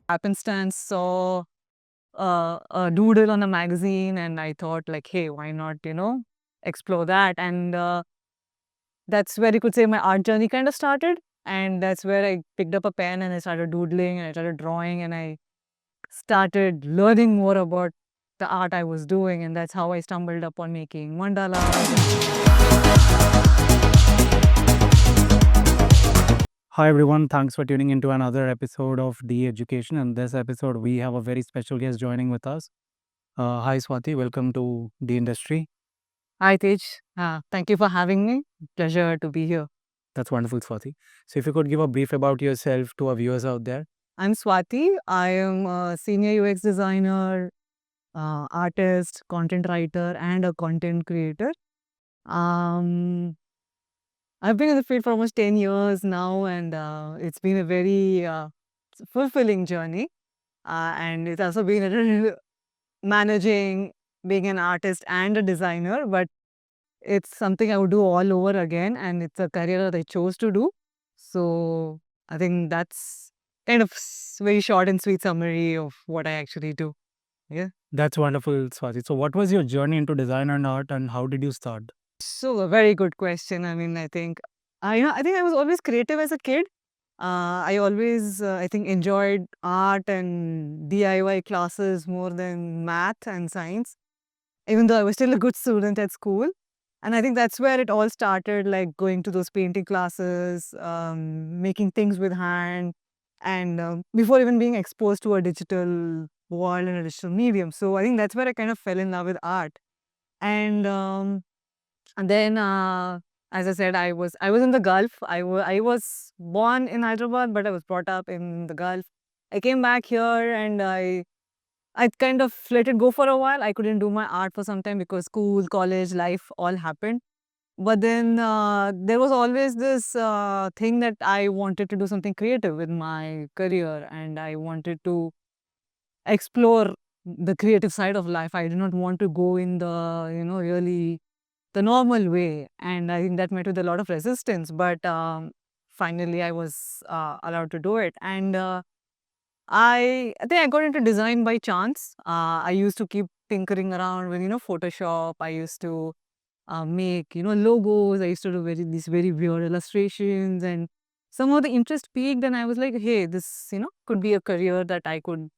Happenstance saw a doodle on a magazine, and I thought, like, hey, why not, explore that? And that's where you could say my art journey kind of started. And that's where I picked up a pen and I started doodling and I started drawing and I started learning more about the art I was doing. And that's how I stumbled upon making mandalas. Hi everyone, thanks for tuning into another episode of D Education. In this episode, we have a very special guest joining with us. Hi Swati, welcome to D Industry. Hi, Tej. Thank you for having me. Pleasure to be here. That's wonderful, Swati. So, if you could give a brief about yourself to our viewers out there. I'm Swati. I am a senior UX designer, artist, content writer, and a content creator. Um, I've been in the field for almost 10 years now, and it's been a very fulfilling journey. And it's also been a little managing being an artist and a designer, but it's something I would do all over again, and it's a career that I chose to do. So I think that's kind of very short and sweet summary of what I actually do. Yeah. That's wonderful, Swati. So, what was your journey into design and art, and how did you start? So a very good question. I mean, I think I was always creative as a kid. I always I think enjoyed art and DIY classes more than math and science, even though I was still a good student at school. And I think that's where it all started, like going to those painting classes, making things with hand, and before even being exposed to a digital world and a digital medium. So I think that's where I kind of fell in love with art. And then, as I said, I was in the Gulf. I was born in Hyderabad, but I was brought up in the Gulf. I came back here and I kind of let it go for a while. I couldn't do my art for some time because school, college, life all happened. But then there was always this thing that I wanted to do something creative with my career, and I wanted to explore the creative side of life. I did not want to go in the really the normal way, and I think that met with a lot of resistance. But finally, I was allowed to do it, and I think I got into design by chance. I used to keep tinkering around with Photoshop. I used to make logos. I used to do these very weird illustrations, and somehow the interest peaked, and I was like, hey, this could be a career that I could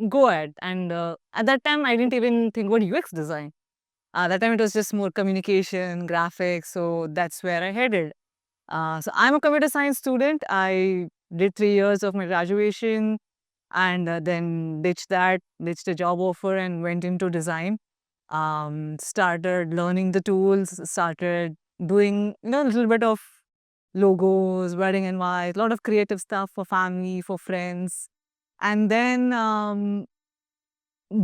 go at. And at that time, I didn't even think about UX design. That time it was just more communication, graphics. So that's where I headed. So I'm a computer science student. I did 3 years of my graduation and then ditched a job offer and went into design. Started learning the tools, started doing a little bit of logos, wedding and white, a lot of creative stuff for family, for friends. And then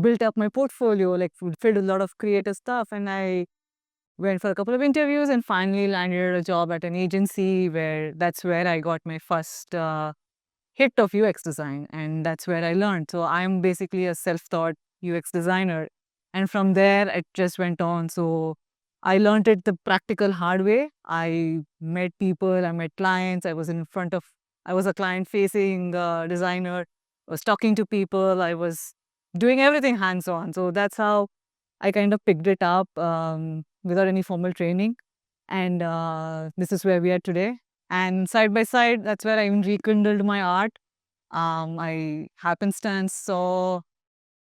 built up my portfolio, like filled a lot of creative stuff. And I went for a couple of interviews and finally landed a job at an agency where that's where I got my first hit of UX design. And that's where I learned. So I'm basically a self taught UX designer. And from there, it just went on. So I learned it the practical hard way. I met people, I met clients, I was a client facing designer, I was talking to people, I was doing everything hands on. So that's how I kind of picked it up without any formal training. And this is where we are today. And side by side, that's where I even rekindled my art. I happenstance saw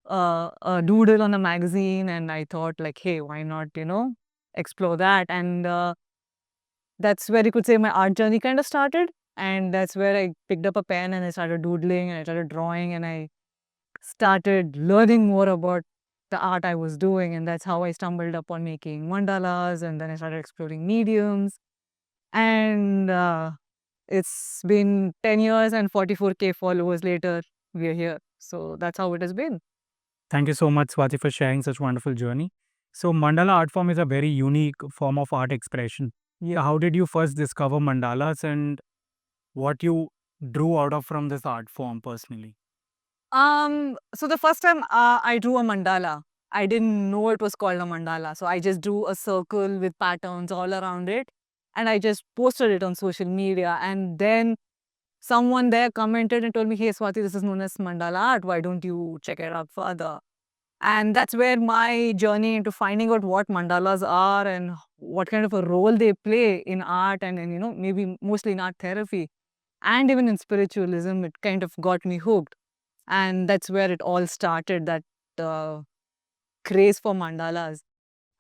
a doodle on a magazine, and I thought, like, hey, why not, explore that? And that's where you could say my art journey kind of started. And that's where I picked up a pen and I started doodling and I started drawing and I started learning more about the art I was doing, and that's how I stumbled upon making mandalas, and then I started exploring mediums. And it's been 10 years and 44K followers later, we are here. So that's how it has been. Thank you so much, Swati, for sharing such wonderful journey. So, mandala art form is a very unique form of art expression. Yeah, how did you first discover mandalas and what you drew out of from this art form personally? So the first time I drew a mandala, I didn't know it was called a mandala. So I just drew a circle with patterns all around it, and I just posted it on social media. And then someone there commented and told me, "Hey Swati, this is known as mandala art. Why don't you check it out further?" And that's where my journey into finding out what mandalas are and what kind of a role they play in art and maybe mostly in art therapy and even in spiritualism, it kind of got me hooked. And that's where it all started, that uh, craze for mandalas.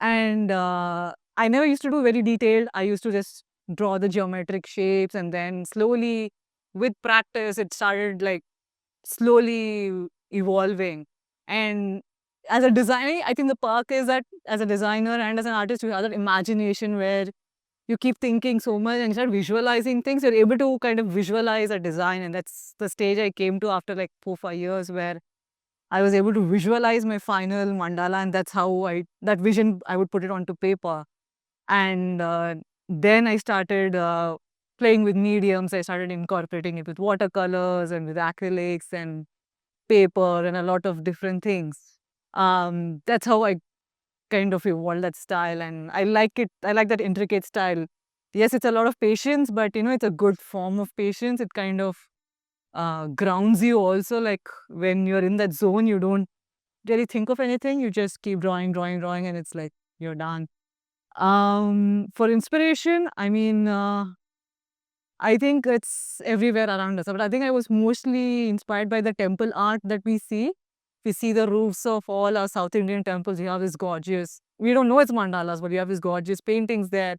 And I never used to do very detailed. I used to just draw the geometric shapes, and then slowly, with practice, it started like slowly evolving. And as a designer, I think the perk is that as a designer and as an artist, you have that imagination where you keep thinking so much and you start visualizing things. You're able to kind of visualize a design, and that's the stage I came to after like 4 5 years, where I was able to visualize my final mandala, and that's how that vision I would put it onto paper. And then I started playing with mediums. I started incorporating it with watercolors and with acrylics and paper and a lot of different things. That's how I kind of evolved that style, and I like it. I like that intricate style. Yes, it's a lot of patience, but it's a good form of patience. It kind of grounds you also. Like when you're in that zone, you don't really think of anything. You just keep drawing, drawing, drawing, and it's like you're done. For inspiration, I mean, I think it's everywhere around us. But I think I was mostly inspired by the temple art that we see. We see the roofs of all our South Indian temples. You have this gorgeous, we don't know it's mandalas, but you have these gorgeous paintings there.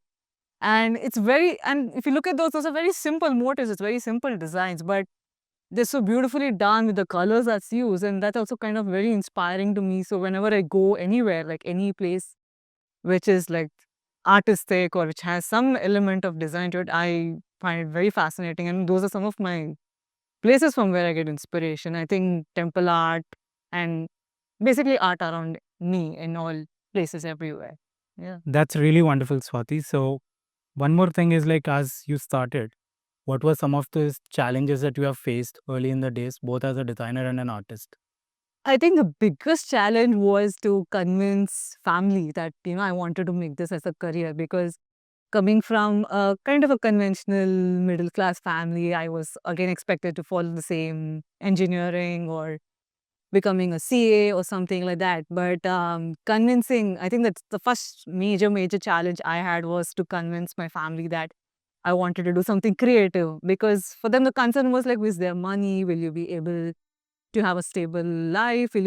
And it's very, and if you look at those are very simple motifs, it's very simple designs, but they're so beautifully done with the colors that's used. And that's also kind of very inspiring to me. So whenever I go anywhere, like any place which is like artistic or which has some element of design to it, I find it very fascinating. And those are some of my places from where I get inspiration. I think temple art and basically art around me in all places everywhere. Yeah. That's really wonderful, Swati. So, one more thing is like, as you started, what were some of the challenges that you have faced early in the days, both as a designer and an artist? I think the biggest challenge was to convince family that, I wanted to make this as a career, because coming from a kind of a conventional middle class family, I was again expected to follow the same engineering or becoming a CA or something like that. But convincing, I think that's the first major challenge I had, was to convince my family that I wanted to do something creative, because for them the concern was like, is there money? Will you be able to have a stable life? Will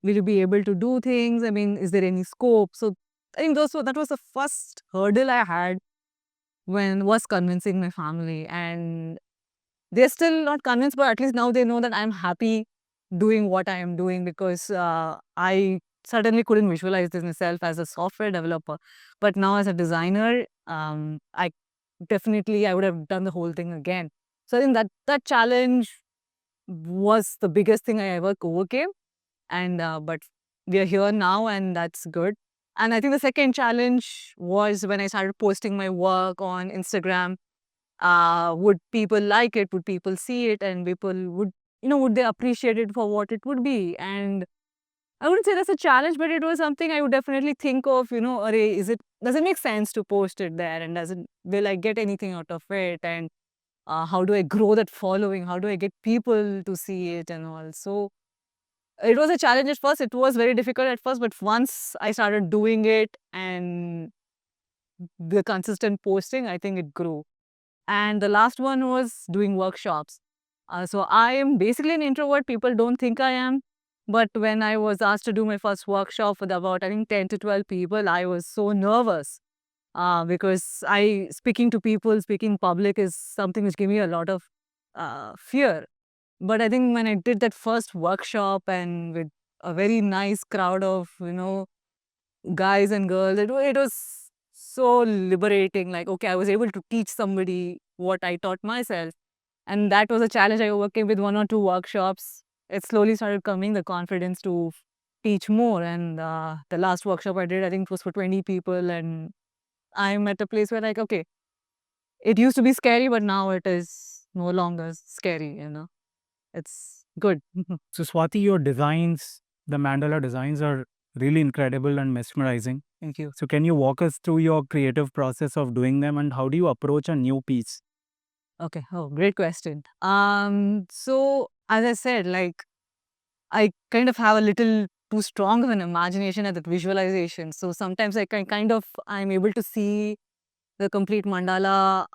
you be able to do things? I mean, is there any scope? So I think that was the first hurdle I had when was convincing my family. And they're still not convinced, but at least now they know that I'm happy doing what I am doing, because I certainly couldn't visualize this myself as a software developer. But now as a designer, I definitely I would have done the whole thing again. So I think that challenge was the biggest thing I ever overcame. And but we are here now, and that's good. And I think the second challenge was when I started posting my work on Instagram. Would people like it? Would people see it? And people would they appreciate it for what it would be? And I wouldn't say that's a challenge, but it was something I would definitely think of, array, does it make sense to post it there? And will I get anything out of it? And how do I grow that following? How do I get people to see it and all? So it was a challenge at first. It was very difficult at first, but once I started doing it and the consistent posting, I think it grew. And the last one was doing workshops. So I am basically an introvert. People don't think I am. But when I was asked to do my first workshop with about, I think, 10 to 12 people, I was so nervous because speaking to people, speaking public is something which gave me a lot of fear. But I think when I did that first workshop and with a very nice crowd of, guys and girls, it was so liberating. Like, okay, I was able to teach somebody what I taught myself. And that was a challenge I overcame with one or two workshops. It slowly started coming, the confidence to teach more. And the last workshop I did, I think it was for 20 people, and I'm at a place where like, okay, it used to be scary, but now it is no longer scary, you know. It's good. So Swati, your designs, the mandala designs are really incredible and mesmerizing. Thank you. So can you walk us through your creative process of doing them and how do you approach a new piece? Okay. Oh, great question. So as I said, like I kind of have a little too strong of an imagination at that visualization. So sometimes I can kind of I'm able to see the complete mandala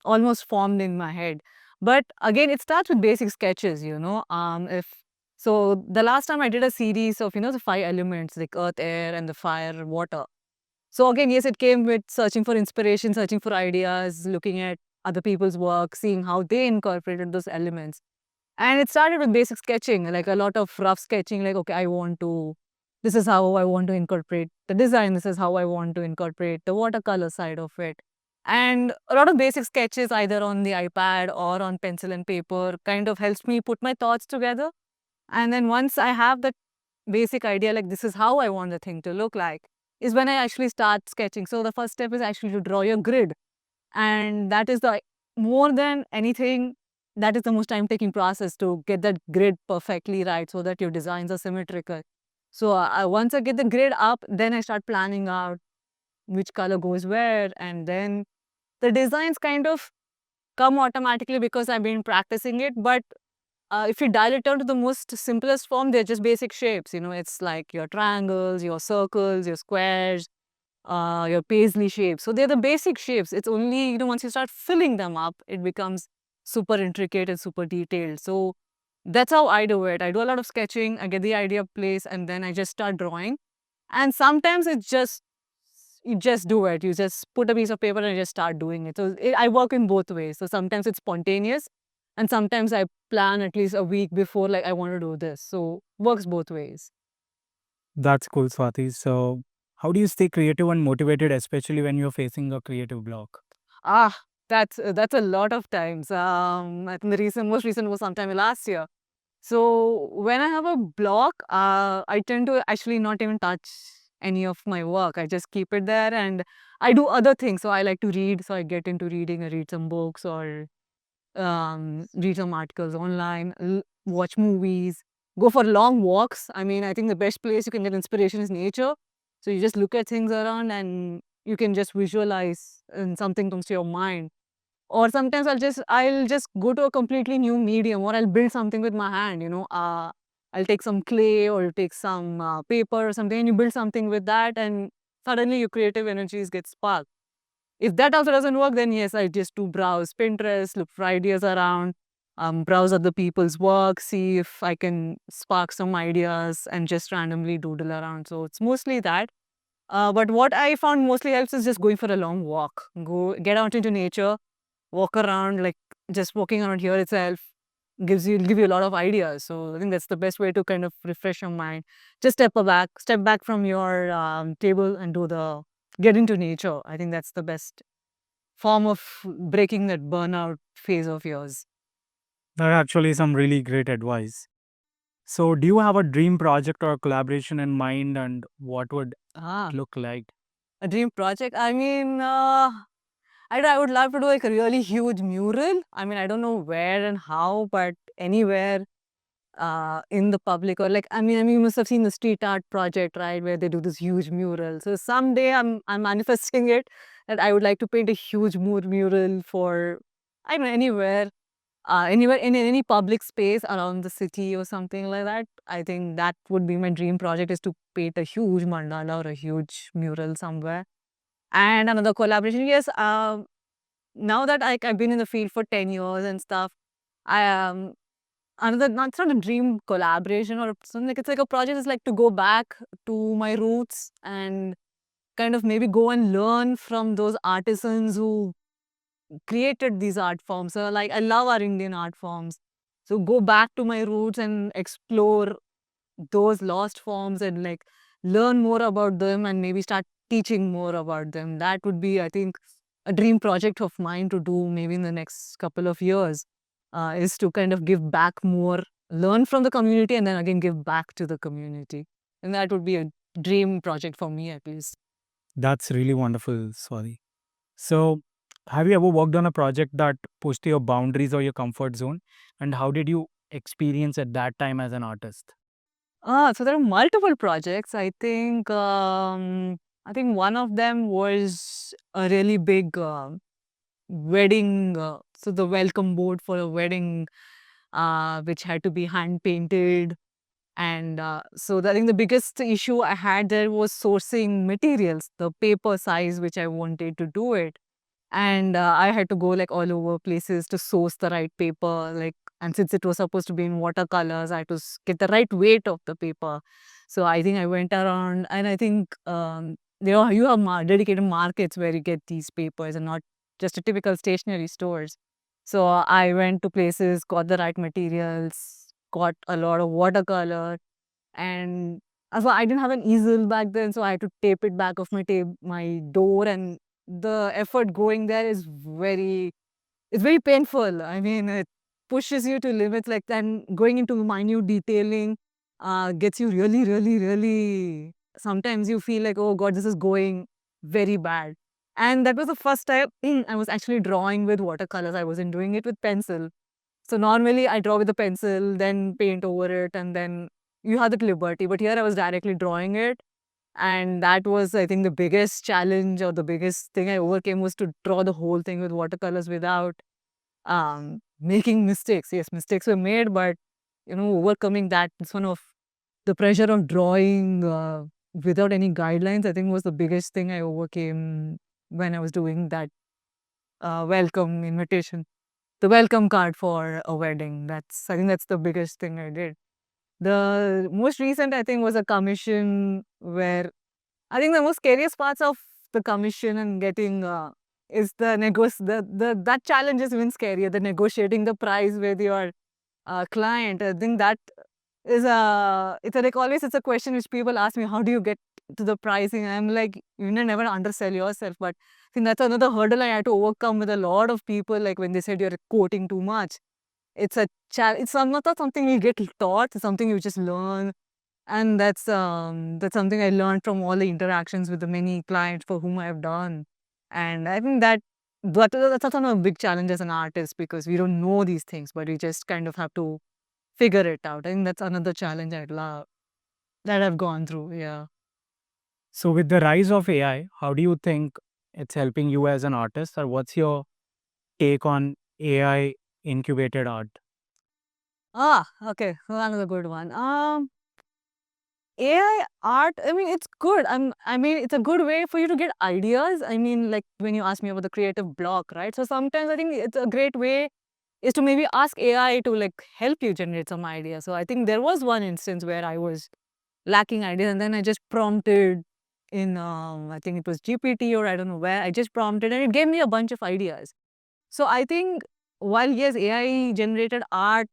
almost formed in my head. But again, it starts with basic sketches, you know. If so, the last time I did a series of the 5 elements like earth, air, and the fire, water. So again, yes, it came with searching for inspiration, searching for ideas, looking at other people's work, seeing how they incorporated those elements. And it started with basic sketching, like a lot of rough sketching, like, okay, this is how I want to incorporate the design, this is how I want to incorporate the watercolor side of it. And a lot of basic sketches, either on the iPad or on pencil and paper, kind of helps me put my thoughts together. And then once I have that basic idea, like this is how I want the thing to look like, is when I actually start sketching. So the first step is actually to draw your grid. And that is the more than anything, that is the most time taking process to get that grid perfectly right so that your designs are symmetrical. So once I get the grid up, then I start planning out which color goes where, and then the designs kind of come automatically because I've been practicing it. But if you dial it down to the most simplest form, they're just basic shapes. You know, it's like your triangles, your circles, your squares, your paisley shapes. So they're the basic shapes. It's only, once you start filling them up, it becomes super intricate and super detailed. So that's how I do it. I do a lot of sketching, I get the idea place, and then I just start drawing. And sometimes you just do it. You just put a piece of paper and you just start doing it. So I work in both ways. So sometimes it's spontaneous, and sometimes I plan at least a week before, like, I want to do this. So works both ways. That's cool, Swati. So how do you stay creative and motivated, especially when you're facing a creative block? Ah, that's a lot of times. I think most recent was sometime last year. So when I have a block, I tend to actually not even touch any of my work. I just keep it there, and I do other things. So I like to read. So I get into reading. I read some books or read some articles online, watch movies, go for long walks. I mean, I think the best place you can get inspiration is nature. So you just look at things around and you can just visualize and something comes to your mind. Or sometimes I'll just go to a completely new medium, or I'll build something with my hand, I'll take some clay or take some paper or something, and you build something with that, and suddenly your creative energies get sparked. If that also doesn't work, then yes, I just do browse Pinterest, look for ideas around, browse other people's work, see if I can spark some ideas and just randomly doodle around. So it's mostly that. But what I found mostly helps is just going for a long walk. Get out into nature, walk around, like just walking around here itself give you a lot of ideas. So I think that's the best way to kind of refresh your mind. Just step back from your table and get into nature. I think that's the best form of breaking that burnout phase of yours. That's actually some really great advice. So do you have a dream project or collaboration in mind and what would Ah, it look like? a dream project. I mean, I would love to do like a really huge mural. I mean, I don't know where and how, but anywhere in the public, or like, I mean, you must have seen the street art project, right, where they do this huge mural. So someday I'm manifesting it, that I would like to paint a huge mural for, I don't know, anywhere in any public space around the city or something like that. I think that would be my dream project, is to paint a huge mandala or a huge mural somewhere. And another collaboration, yes. Now that I've been in the field for 10 years and stuff, I another not it's not a dream collaboration or something, like it's like a project is like to go back to my roots and kind of maybe go and learn from those artisans who created these art forms. So like I love our Indian art forms. So go back to my roots and explore those lost forms and like learn more about them and maybe start teaching more about them. That would be, I think, a dream project of mine to do maybe in the next couple of years, is to kind of give back more, learn from the community and then again give back to the community. And that would be a dream project for me, at least. That's really wonderful, Swati. So, have you ever worked on a project that pushed your boundaries or your comfort zone? And how did you experience at that time as an artist? So there are multiple projects. I think one of them was a really big wedding. So the welcome board for a wedding, which had to be hand painted. And so I think the biggest issue I had there was sourcing materials, the paper size which I wanted to do it. And I had to go like all over places to source the right paper. Like, and since it was supposed to be in watercolors, I had to get the right weight of the paper. So I think I went around, and I think you have dedicated markets where you get these papers, and not just a typical stationery stores. So I went to places, got the right materials, got a lot of watercolor, and so I didn't have an easel back then, so I had to tape it back of my door, and the effort going there is it's very painful. I mean, it pushes you to limits like that, and going into minute detailing gets you really, really, really. Sometimes you feel like, oh God, this is going very bad. And that was the first time I was actually drawing with watercolors. I wasn't doing it with pencil. So normally I draw with a pencil, then paint over it, and then you have that liberty. But here I was directly drawing it. And that was, I think, the biggest challenge, or the biggest thing I overcame, was to draw the whole thing with watercolors without making mistakes. Yes, mistakes were made, but overcoming that, it's one of the pressure of drawing without any guidelines, I think, was the biggest thing I overcame when I was doing that welcome invitation, the welcome card for a wedding. I think that's the biggest thing I did. The most recent, I think, was a commission where I think the most scariest parts of the commission and getting is that challenge is even scarier. The negotiating the price with your client. I think that is it's a question which people ask me, how do you get to the pricing? I'm like, you never undersell yourself. But I think that's another hurdle I had to overcome with a lot of people. Like when they said you're quoting too much, it's a it's not something you get taught. It's something you just learn, and that's something I learned from all the interactions with the many clients for whom I have done. And I think that's also a big challenge as an artist, because we don't know these things, but we just kind of have to figure it out. I think that's another challenge I'd love that I've gone through. Yeah. So, with the rise of AI, how do you think it's helping you as an artist, or what's your take on AI incubated art? Okay. Well, another good one. AI art, I mean, it's good. I mean, it's a good way for you to get ideas. I mean, like when you ask me about the creative block, right? So sometimes I think it's a great way is to maybe ask AI to like help you generate some ideas. So I think there was one instance where I was lacking ideas, and then I just prompted in, I think it was GPT, or I don't know where. I just prompted and it gave me a bunch of ideas. So I think while yes, AI generated art,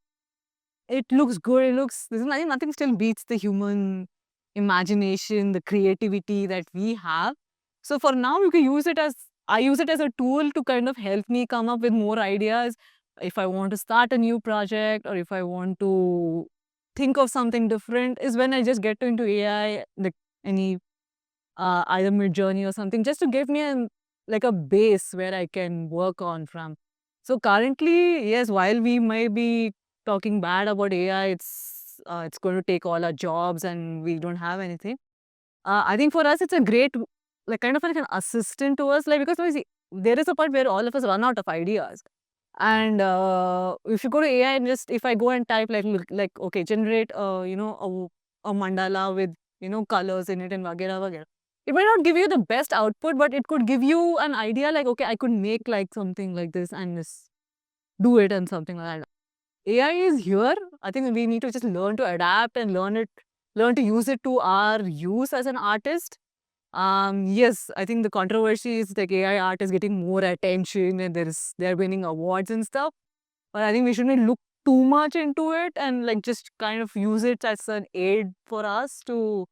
it looks good. There's nothing still beats the human imagination, the creativity that we have. So for now, you can I use it as a tool to kind of help me come up with more ideas. If I want to start a new project, or if I want to think of something different, is when I just get into AI, like any either Mid Journey or something, just to give me like a base where I can work on from. So currently, yes, while we may be talking bad about AI, it's going to take all our jobs and we don't have anything. I think for us, it's a great, like kind of like an assistant to us, like because we see, there is a point where all of us run out of ideas. And if you go to AI and just if I go and type like okay, generate a mandala with colors in it and vagera vagera, it might not give you the best output, but it could give you an idea like, okay, I could make like something like this and just do it and something like that. AI is here. I think we need to just learn to adapt and learn to use it to our use as an artist. Yes, I think the controversy is like AI art is getting more attention and they're winning awards and stuff. But I think we shouldn't look too much into it and like just kind of use it as an aid for us to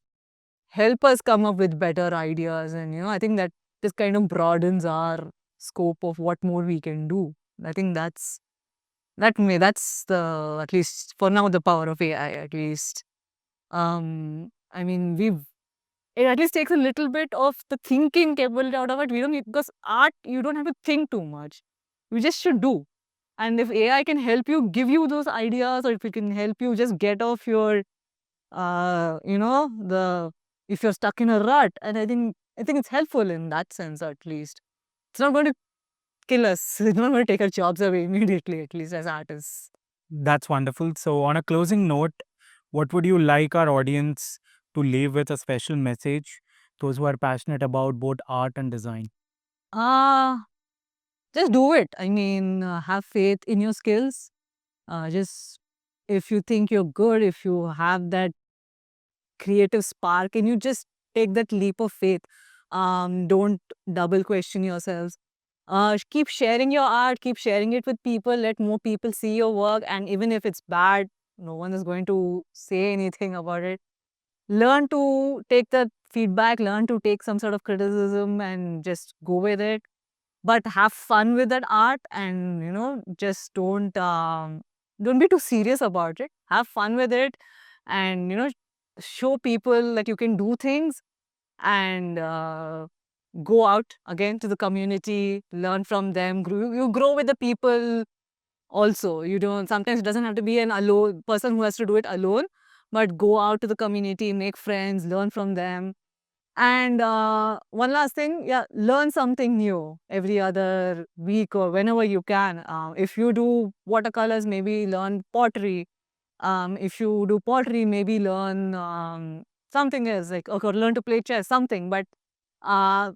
help us come up with better ideas. And I think that this kind of broadens our scope of what more we can do. I think That's the, at least for now, the power of AI, at least. I mean, it at least takes a little bit of the thinking capability out of it. We don't need, because art, you don't have to think too much. You just should do. And if AI can help you, give you those ideas, or if it can help you just get off your, if you're stuck in a rut, and I think it's helpful in that sense, at least. It's not going to kill us. It's not going to take our jobs away immediately, at least as artists. That's wonderful. So, on a closing note, what would you like our audience to leave with a special message? Those who are passionate about both art and design. Uh, just do it. I mean, have faith in your skills. Just, if you think you're good, if you have that creative spark, and you just take that leap of faith. Don't double question yourselves. Keep sharing your art, keep sharing it with people, let more people see your work, and even if it's bad, no one is going to say anything about it. Learn to take the feedback, learn to take some sort of criticism, and just go with it. But have fun with that art, and just don't be too serious about it. Have fun with it, and show people that you can do things, and go out again to the community, learn from them. You grow with the people also. You don't, sometimes it doesn't have to be an alone person who has to do it alone, but go out to the community, make friends, learn from them. And one last thing, yeah, learn something new every other week or whenever you can. If you do watercolors, maybe learn pottery. If you do pottery, maybe learn something else, like, okay, learn to play chess, something. But uh,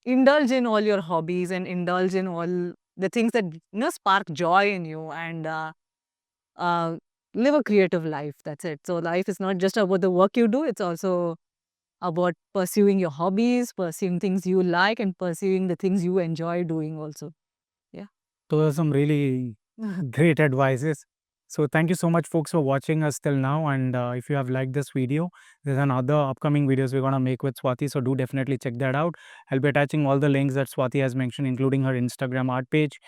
indulge in all your hobbies, and indulge in all the things that spark joy in you, and uh, live a creative life. That's it. So life is not just about the work you do; it's also about pursuing your hobbies, pursuing things you like, and pursuing the things you enjoy doing also. Yeah. Those are some really great advices. So, thank you so much, folks, for watching us till now. And if you have liked this video, there's another upcoming videos we're gonna make with Swati. So, do definitely check that out. I'll be attaching all the links that Swati has mentioned, including her Instagram art page.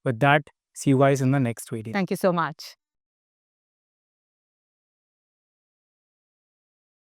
With that, see you guys in the next video. Thank you so much.